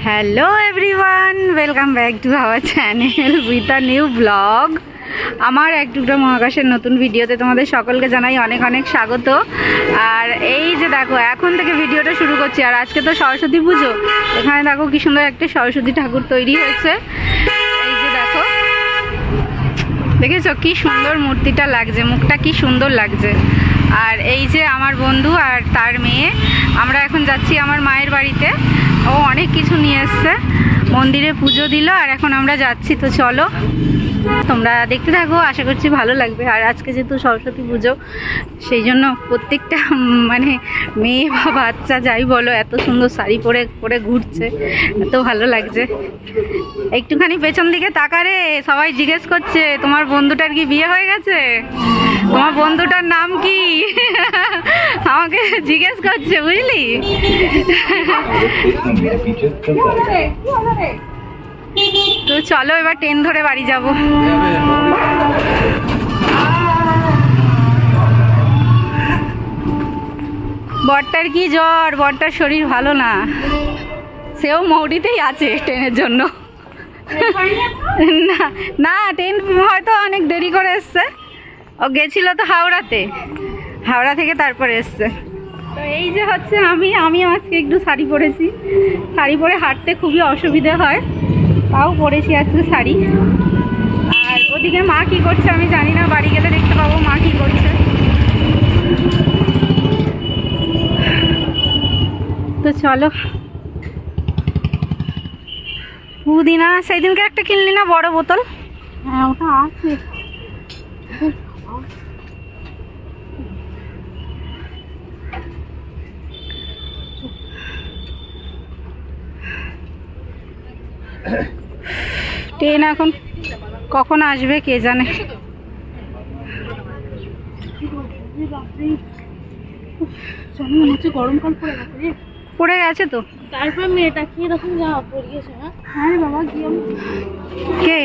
Hello everyone, welcome back to our channel with a new blog. আমার এক টুকরো মহাকাশের নতুন ভিডিওতে তোমাদের সকলকে জানাই অনেক অনেক স্বাগত। আর এই যে দেখো, এখন থেকে ভিডিওটা শুরু করছি। আর আজকে তো সরস্বতী পুজো। এখানে দেখো কি সুন্দর একটা সরস্বতী ঠাকুর তৈরি হয়েছে। এই যে দেখো, দেখেছো কি সুন্দর মূর্তিটা লাগছে, মুখটা কি সুন্দর লাগছে। আর এই যে আমার বন্ধু আর তার মেয়ে, আমরা এখন যাচ্ছি আমার মায়ের বাড়িতে। ও অনেক কিছু নিয়ে এসছে, মন্দিরে পুজো দিল, আর এখন আমরা যাচ্ছি। তো চলো তোমরা দেখতে থাকো, আশা করছি ভালো লাগবে। আর আজকে যেহেতু সরস্বতী পুজো, সেই জন্য প্রত্যেকটা মানে মেয়ে বা বাচ্চা যাই বলো, এত সুন্দর শাড়ি পরে পরে ঘুরছে, এত ভালো লাগছে। একটুখানি পেছন দিকে তাকারে, সবাই জিজ্ঞেস করছে তোমার বন্ধুটার কি বিয়ে হয়ে গেছে, তোমার বন্ধুটার নাম কি, আমাকে জিজ্ঞেস করছে, বুঝলি। তো চলো এবার ট্রেন ধরে বাড়ি যাব। বরটার কি জ্বর, বরটার শরীর ভালো না, সেও মৌরিতেই আছে ট্রেনের জন্য। না না, ট্রেন হয়তো অনেক দেরি করে এসছে। ও গেছিল তো হাওড়াতে, হাওড়া থেকে তারপরে এসছে। তো এই যে হচ্ছে আমি আজকে একটু শাড়ি পরেছি। শাড়ি পরে হাঁটতে খুবই অসুবিধা হয়, তাও পরেছি আজকে শাড়ি। আর ওদিকে মা কি করছে আমি জানি না, বাড়ি গেলে দেখতে পাবো মা কি করছে। তো চলো। পুদিনা সেদিনকে একটা কিনলি না, বড় বোতল? হ্যাঁ, ওটা আছে। ট্রেন এখন কখন আসবে কে জানে। গরমকাল পড়ে গেছে তো। তারপর মেয়েটা কি এরকম জামা পরিয়েছে? হ্যাঁ বাবা, গিয়ে কে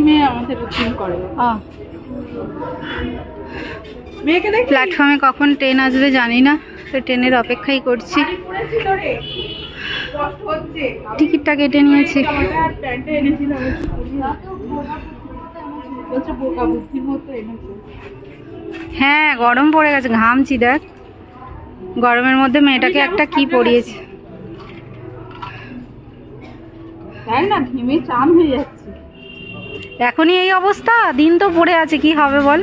মেয়ে আমাদের রুটিন করে। মেয়েকে দেখ। প্ল্যাটফর্মে কখন ট্রেন আসবে জানি না, তো ট্রেনের অপেক্ষাই করছি। টিকিটটা কেটে নিয়েছি। হ্যাঁ, গরম পড়ে গেছে, ঘামছি দেখ। গরমের মধ্যে মেয়েটাকে একটা কি পরিয়েছে না, ঘেমে চান হয়ে যাচ্ছে। এখনই এই অবস্থা, দিন তো পড়ে আছে, কি হবে বল।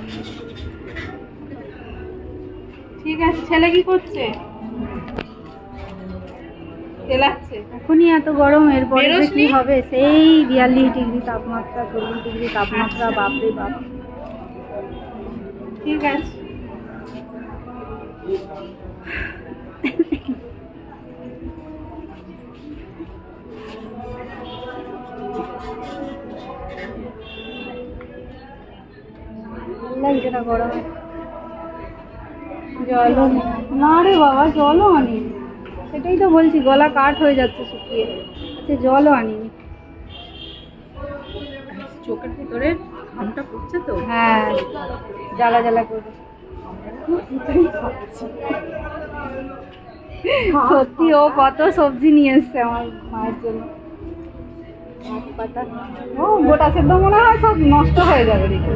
ঠিক আছে, ছেলে কি করছে? এখনই এত গরম, এরপরে কি হবে? সেই 42 ডিগ্রি তাপমাত্রা, 40 ডিগ্রি তাপমাত্রা, বাপরে বাপ। ঠিক আছে, লাগছে না গরমে। জলও না রে বাবা, জলও আনিনি। সেটাই তো বলছি, গলা কাঠ হয়ে যাচ্ছে শুকিয়ে। আচ্ছা, জলও আনিনি। চোখের ভিতরে ঘামটা পড়ছে তো। হ্যাঁ, জ্বালা জ্বালা করবে। সত্যি, ও কত সবজি নিয়ে এসছে আমার মায়ের জন্য। ও গোটা সেদ্ধ মনে হয় সব নষ্ট হয়ে যাবে দেখে।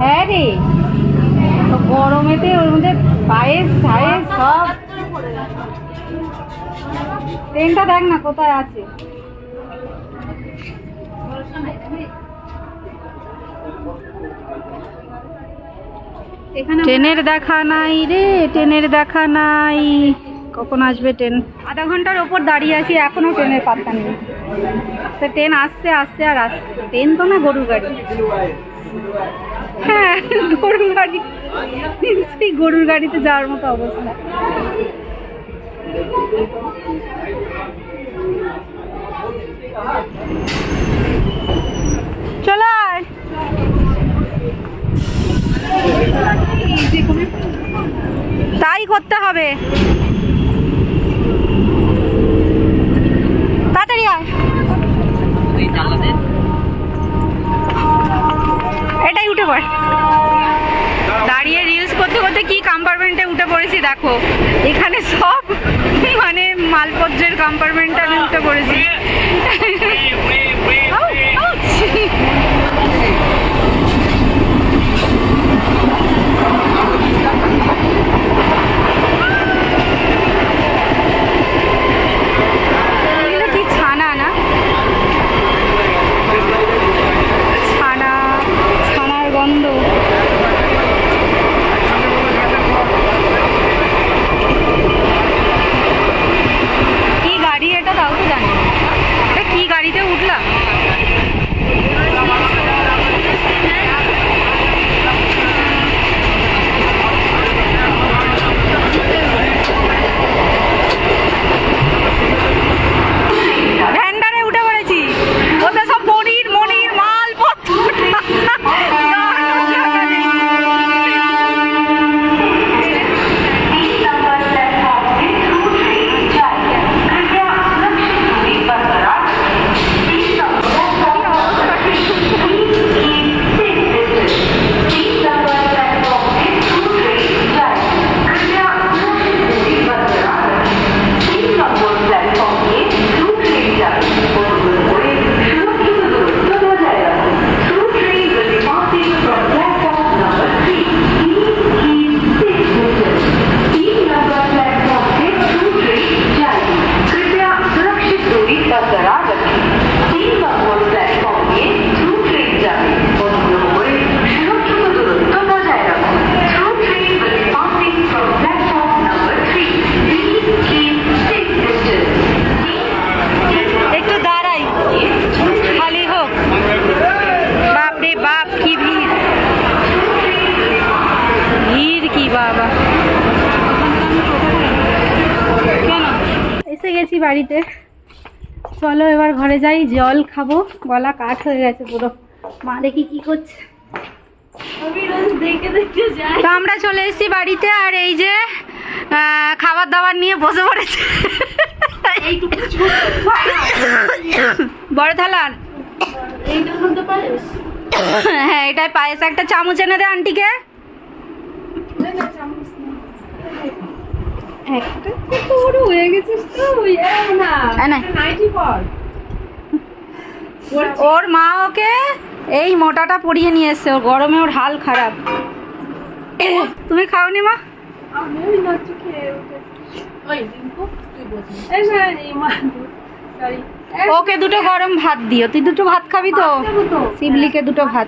হ্যাঁ রে, গরমেতে ওর মধ্যে পায়েস ঠায়েস সব। ট্রেনটা দেখ না কোথায় আছে। ট্রেনের দেখা নাই রে, ট্রেনের দেখা নাই। কখন আসবে ট্রেন? আধা ঘন্টার ওপর দাঁড়িয়ে আছি, এখনো ট্রেনের পাত্তা নেই। তো ট্রেন আসছে আসছে আর আসছে। ট্রেন তো না, গরুর গাড়ি। হ্যাঁ, গরুর গাড়ি। সেই গরুর গাড়িতে যাওয়ার মতো অবস্থা। চলো আয়। তাই করতে হবে, তাড়াতাড়ি আয়। এটাই উঠে পড়। দাঁড়িয়ে রিলস করতে করতে কি কম্পার্টমেন্টে উঠে পড়েছি দেখো। এখানে সব মানে মালপত্রের সামনের কম্পার্টমেন্টে আমি উঠে পড়েছি। এগুলো কি ছানা না? ছানার গন্ধ। কি গাড়ি এটা তাও তো জানি না। এটা কি গাড়িতে উঠলাম? ভ্যান্ডারে উঠে পড়েছি। ওটা সব পনির মনির মালপত্র। গেছি বাড়িতে। চলো এবার ঘরে যাই, জল খাবো, গলা কাঠ হয়ে গেছে পুরো। মা দেখি কি করছে। তো আমরা চলে এসেছি বাড়িতে, আর এই যে খাবার দাবার নিয়ে বসে পড়েছে। বড় থালান, হ্যাঁ এটাই পায়েস। একটা চামচ এনে দে আন্টিকে। ওর মা ওকে এই মোটাটা পরিয়ে নিয়ে এসছে, ওর গরমে ওর হাল খারাপ। তুমি খাওনি মা? ওকে দুটো গরম ভাত দিও। তুই দুটো ভাত খাবি তো? শিবলিকে দুটো ভাত।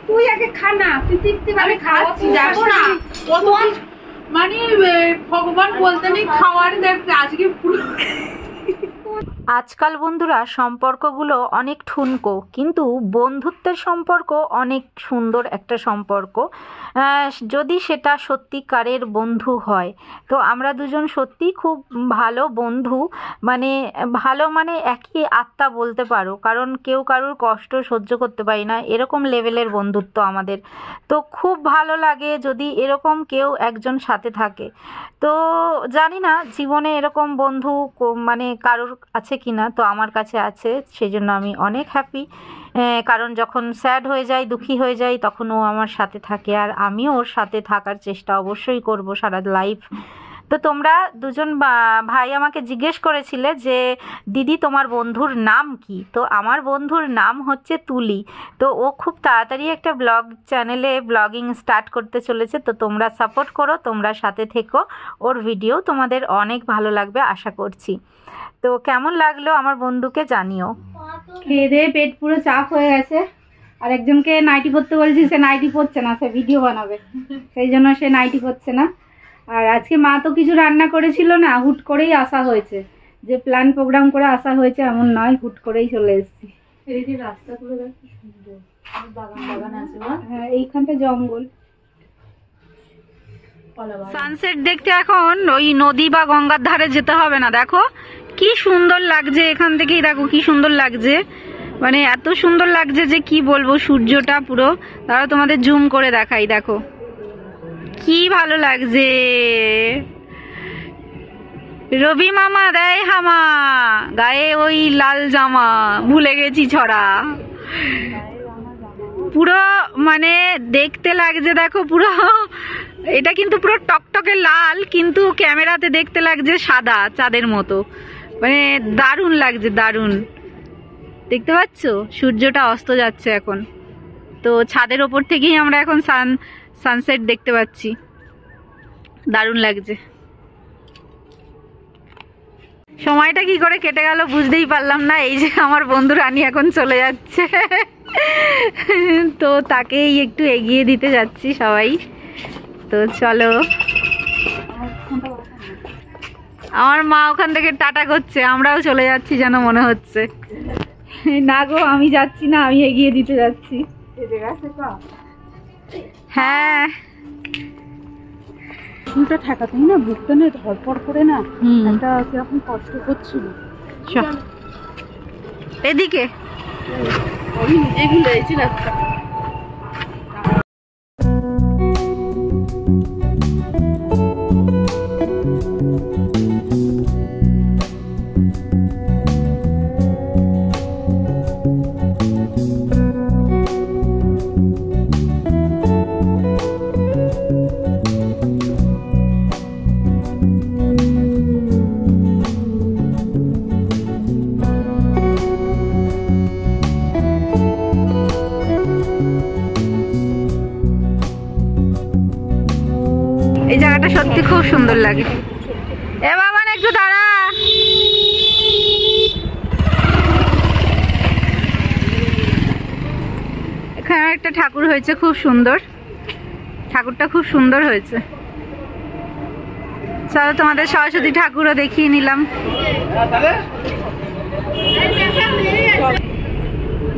তুই আগে খা না, তুই তৃপ্তি ভাবে খাওয়াচ্ছি। যাবো না মানে ভগবান বলতে নেই, খাওয়ার দেখ আজকে পুরো। আজকাল বন্ধুরা সম্পর্কগুলো অনেক ঠুনকো, কিন্তু বন্ধুত্বের সম্পর্ক অনেক সুন্দর একটা সম্পর্ক, যদি সেটা সত্যিকারের বন্ধু হয়। তো আমরা দুজন সত্যি খুব ভালো বন্ধু, মানে ভালো মানে একই আত্মা বলতে পারো, কারণ কেউ কারোর কষ্ট সহ্য করতে পারি না, এরকম লেভেলের বন্ধুত্ব আমাদের। তো খুব ভালো লাগে যদি এরকম কেউ একজন সাথে থাকে। তো জানি না জীবনে এরকম বন্ধু মানে কারোর আছে কিনা, তো আমার কাছে আছে, সেই জন্য আমি অনেক হ্যাপি। কারণ যখন স্যাড হয়ে যাই, দুঃখী হয়ে যাই, তখন ও আমার সাথে থাকে, আর আমিও ওর সাথে থাকার চেষ্টা অবশ্যই করব সারা লাইফ। তো তোমরা দুজন ভাই আমাকে জিজ্ঞেস করেছিলে যে দিদি তোমার বন্ধুর নাম কি? তো আমার বন্ধুর নাম হচ্ছে তুলি। তো ও খুব তাড়াতাড়ি একটা ব্লগ চ্যানেলে ব্লগিং স্টার্ট করতে চলেছে। তো তোমরা সাপোর্ট করো, তোমরা সাথে থেকো, ওর ভিডিও তোমাদের অনেক ভালো লাগবে আশা করছি। তো কেমন লাগলো আমার বন্ধুকে জানিও। খেয়ে দিয়ে পেট পুরো চাপ হয়ে গেছে, আর একজনকে নাইটি পরতে বলছি, সে নাইটি পরছে না, সে ভিডিও বানাবে, সেই জন্য সে নাইটি পরছে না। আর আজকে মা তো কিছু রান্না করেছিল না, হুট করেই আসা হয়েছে, যে প্ল্যান প্রোগ্রাম করে আসা হয়েছে এমন নয়, হুট করেই চলে এসেছি। এই যে রাস্তাগুলো দেখো সুন্দর, বাগান বাগান আছে। হ্যাঁ এইখানটা জঙ্গল। সানসেট দেখতে এখন ওই নদী বা গঙ্গার ধারে যেতে হবে না, দেখো কি সুন্দর লাগছে এখান থেকেই, দেখো কি সুন্দর লাগছে, মানে এত সুন্দর লাগছে যে কি বলবো। সূর্যটা পুরো, তারা তোমাদের জুম করে দেখাই, দেখো কি ভালো লাগছে। রবি মামা দেয় হামা, গায়ে ওই লাল জামা, ভুলে গেছি ছড়া, পুরো মানে দেখতে লাগছে দেখো পুরো এটা কিন্তু পুরো টকটকে লাল, কিন্তু ক্যামেরাতে দেখতে লাগছে সাদা চাঁদের মতো। মানে দারুণ লাগছে, দারুণ। দেখতে পাচ্ছ সূর্যটা অস্ত যাচ্ছে এখন, তো ছাদের ওপর থেকেই আমরা এখন সানসেট দেখতে পাচ্ছি। দারুণ লাগছে। সময়টা কি করে কেটে গেল বুঝতেই পারলাম না। এই যে আমার বন্ধু রানী এখন চলে যাচ্ছে, তো তাকেই একটু এগিয়ে দিতে যাচ্ছি সবাই। তো চলো, আমার মা ওখান থেকে টাটা করছে, আমরাও চলে যাচ্ছি যেন মনে হচ্ছে। না গো, আমি যাচ্ছি না, আমি এগিয়ে দিতে যাচ্ছি। হ্যাঁ, চুলটা ঠেকাতেই না বুকটা না ধরপড় করে না একটা কিরকম কষ্ট করছিল। এদিকে আমি নিজে ভুলে গেছি রাস্তা। এই জায়গাটা সত্যি খুব সুন্দর লাগে। এ বাবা একটু দাঁড়া। এখানে একটা ঠাকুর হয়েছে খুব সুন্দর, ঠাকুরটা খুব সুন্দর হয়েছে। চলো তোমাদের সরস্বতী ঠাকুরও দেখিয়ে নিলাম।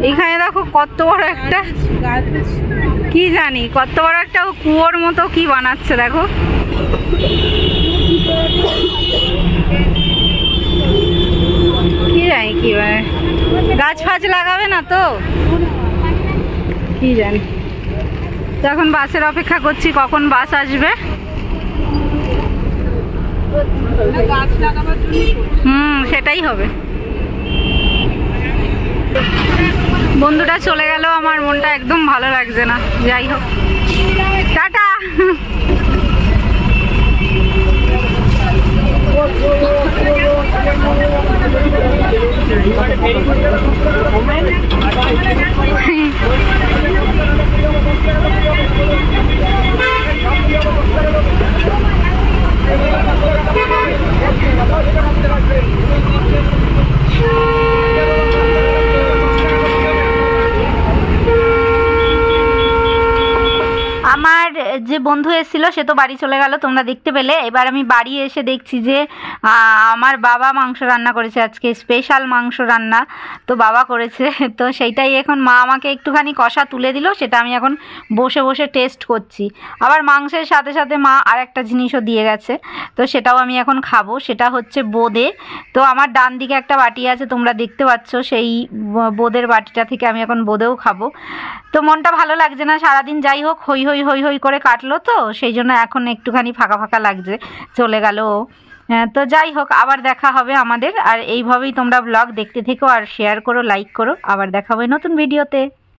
এখানে দেখো কত বড় একটা, কি জানি কত বড় একটা কুয়োর মতো কি বানাচ্ছে দেখো। কি জানি কি গাছ ফাছ লাগাবে না তো, কি জানি। তো এখন বাসের অপেক্ষা করছি, কখন বাস আসবে। সেটাই হবে। বন্ধুটা চলে গেল, আমার মনটা একদম ভালো লাগছে না। যাই হোক, টাটা। আমার যে বন্ধু এসেছিল সে তো বাড়ি চলে গেল, তোমরা দেখতে পেলে। এবার আমি বাড়ি এসে দেখছি যে আমার বাবা মাংস রান্না করেছে, আজকে স্পেশাল মাংস রান্না তো বাবা করেছে। তো সেইটাই এখন মা আমাকে একটুখানি কষা তুলে দিল, সেটা আমি এখন বসে বসে টেস্ট করছি। আবার মাংসের সাথে সাথে মা আর একটা জিনিসও দিয়ে গেছে, তো সেটাও আমি এখন খাবো। সেটা হচ্ছে বোঁদে। তো আমার ডান দিকে একটা বাটি আছে, তোমরা দেখতে পাচ্ছ, সেই বোঁদের বাটিটা থেকে আমি এখন বোঁদেও খাবো। তো মনটা ভালো লাগছে না সারাদিন। যাই হোক, হই হই হই হই করে কাটলো, তো সেই জন্য এখন একটুখানি ফাঁকা ফাঁকা লাগছে, চলে গেল। তো যাই হোক, আবার দেখা হবে আমাদের। আর এইভাবেই তোমরা ব্লগ দেখতে থেকো, আর শেয়ার করো, লাইক করো। আবার দেখা হবে নতুন ভিডিওতে।